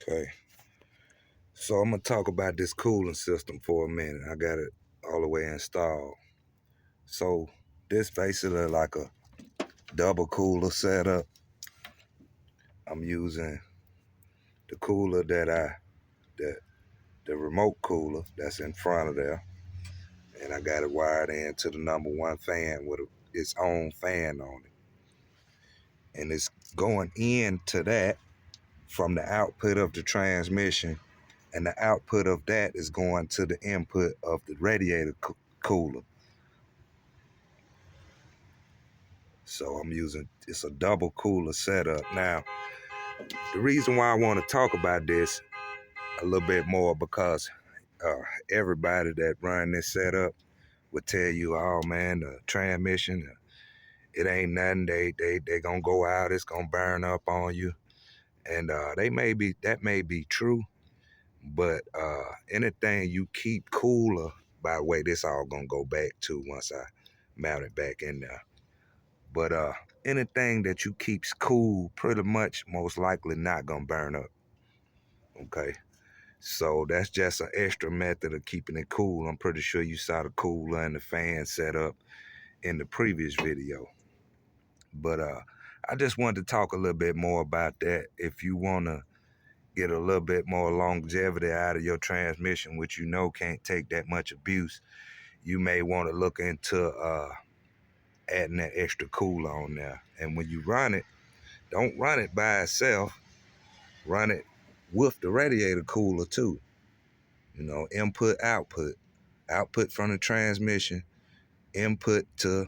Okay, so I'm gonna talk about this cooling system for a minute. I got it all the way installed. So this basically like a double cooler setup. I'm using the cooler the remote cooler that's in front of there, and I got it wired into the number one fan with its own fan on it, and it's going into that from the output of the transmission, and the output of that is going to the input of the radiator cooler. So it's a double cooler setup. Now, the reason why I want to talk about this a little bit more because everybody that run this setup would tell you, oh man, the transmission, it ain't nothing. They gonna go out. It's gonna burn up on you, and that may be true, but anything you keep cooler, by the way, this all gonna go back to once I mount it back in there. But anything that you keeps cool, pretty much most likely not gonna burn up. Okay, so that's just an extra method of keeping it cool. I'm pretty sure you saw the cooler and the fan set up in the previous video. But I just wanted to talk a little bit more about that. If you wanna get a little bit more longevity out of your transmission, which you know can't take that much abuse, you may want to look into adding that extra cooler on there. And when you run it, don't run it by itself. Run it with the radiator cooler too. You know, input, output. Output from the transmission, input to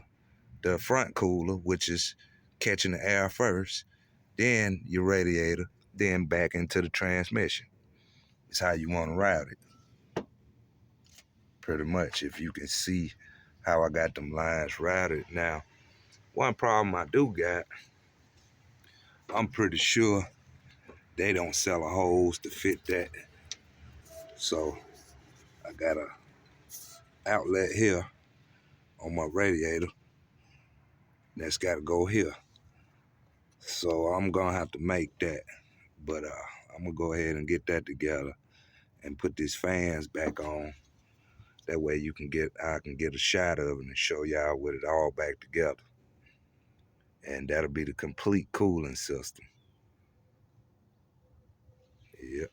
the front cooler, which is catching the air first, then your radiator, then back into the transmission. It's how you want to route it. Pretty much, if you can see how I got them lines routed. Now, one problem I do got, I'm pretty sure they don't sell a hose to fit that. So I got a outlet here on my radiator that's got to go here. So I'm gonna have to make that, but I'm gonna go ahead and get that together and put these fans back on. That way I can get a shot of it and show y'all with it all back together. And that'll be the complete cooling system. Yep.